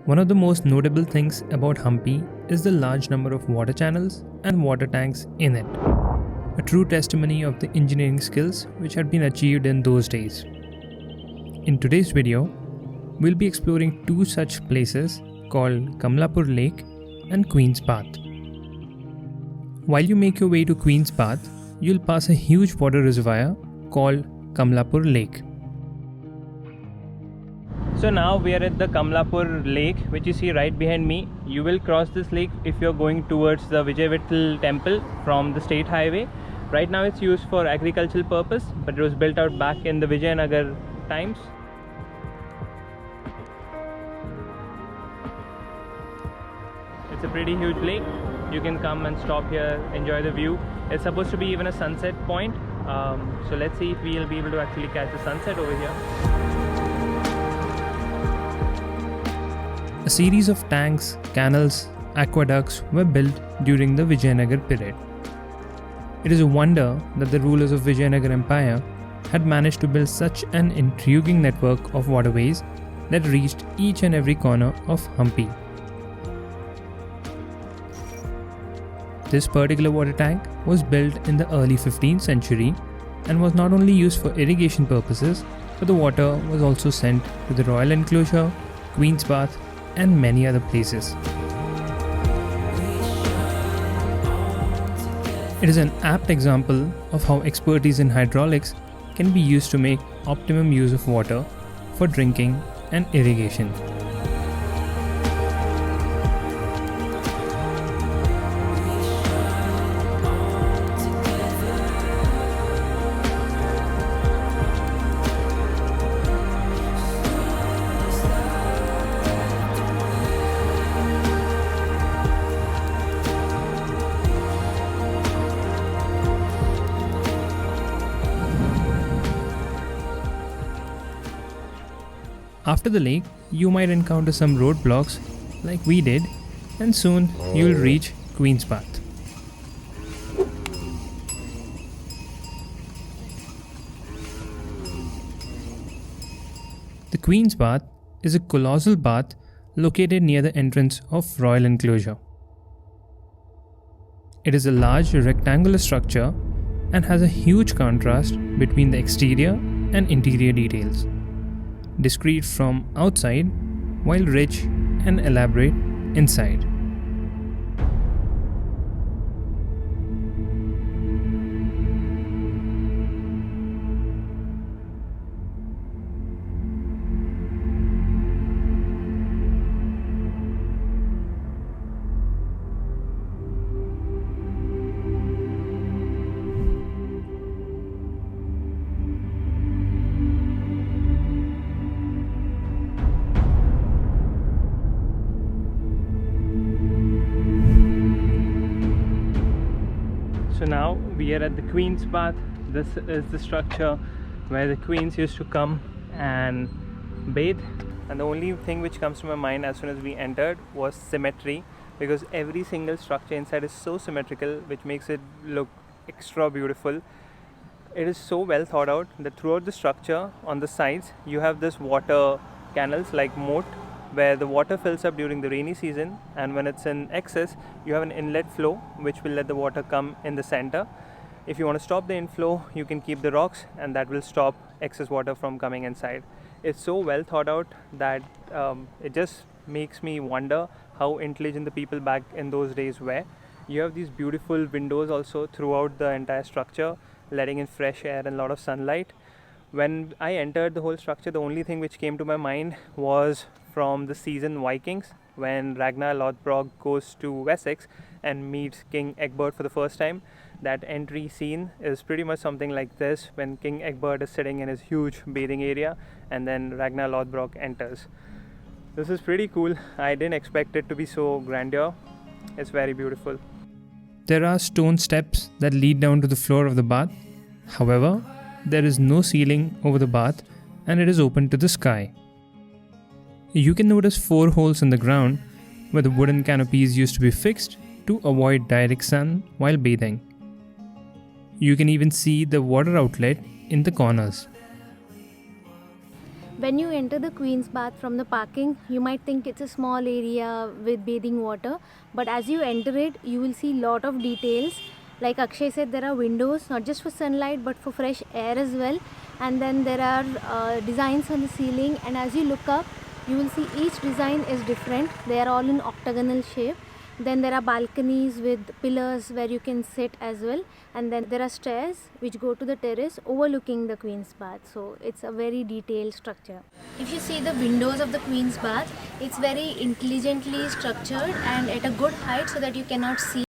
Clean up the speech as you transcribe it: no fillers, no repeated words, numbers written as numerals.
One of the most notable things about Hampi is the large number of water channels and water tanks in it, a true testimony of the engineering skills which had been achieved in those days. In today's video, we'll be exploring two such places called Kamalapura Lake and Queen's Bath. While you make your way to Queen's Bath, you'll pass a huge water reservoir called Kamalapura Lake. So now we are at the Kamalapura Lake, which you see right behind me. You will cross this lake if you're going towards the Vijayanagara temple from the state highway. Right now it's used for agricultural purpose, but it was built out back in the Vijayanagara times. It's a pretty huge lake. You can come and stop here, enjoy the view. It's supposed to be even a sunset point. So let's see if we'll be able to actually catch the sunset over here. A series of tanks, canals, aqueducts were built during the Vijayanagara period. It is a wonder that the rulers of Vijayanagara Empire had managed to build such an intriguing network of waterways that reached each and every corner of Hampi. This particular water tank was built in the early 15th century and was not only used for irrigation purposes, but the water was also sent to the Royal Enclosure, Queen's Bath, and many other places. It is an apt example of how expertise in hydraulics can be used to make optimum use of water for drinking and irrigation. After the lake, you might encounter some roadblocks like we did, and soon you will reach Queen's Bath. The Queen's Bath is a colossal bath located near the entrance of Royal Enclosure. It is a large rectangular structure and has a huge contrast between the exterior and interior details. Discreet from outside, while rich and elaborate inside. So now we are at the Queen's Bath. This is the structure where the queens used to come and bathe. And the only thing which comes to my mind as soon as we entered was symmetry, because every single structure inside is so symmetrical, which makes it look extra beautiful. It is so well thought out that throughout the structure, on the sides, you have this water canals like moat, where the water fills up during the rainy season, and when it's in excess, you have an inlet flow which will let the water come in the center. If you want to stop the inflow, you can keep the rocks, and that will stop excess water from coming inside. It's so well thought out that it just makes me wonder how intelligent the people back in those days were. You have these beautiful windows also throughout the entire structure, letting in fresh air and a lot of sunlight. When I entered the whole structure, the only thing which came to my mind was from the season Vikings, when Ragnar Lothbrok goes to Wessex and meets King Egbert for the first time. That entry scene is pretty much something like this, when King Egbert is sitting in his huge bathing area and then Ragnar Lothbrok enters. This is pretty cool. I didn't expect it to be so grandeur. It's very beautiful. There are stone steps that lead down to the floor of the bath. However, there is no ceiling over the bath and it is open to the sky. You can notice 4 holes in the ground where the wooden canopies used to be fixed to avoid direct sun while bathing. You can even see the water outlet in the corners. When you enter the Queen's Bath from the parking, you might think it's a small area with bathing water, but as you enter it, you will see lot of details. Like Akshay said, there are windows not just for sunlight but for fresh air as well, and then there are designs on the ceiling, and as you look up, you will see each design is different. They are all in octagonal shape. Then there are balconies with pillars where you can sit as well, and then there are stairs which go to the terrace overlooking the Queen's Bath. So it's a very detailed structure. If you see the windows of the Queen's Bath, it's very intelligently structured and at a good height so that you cannot see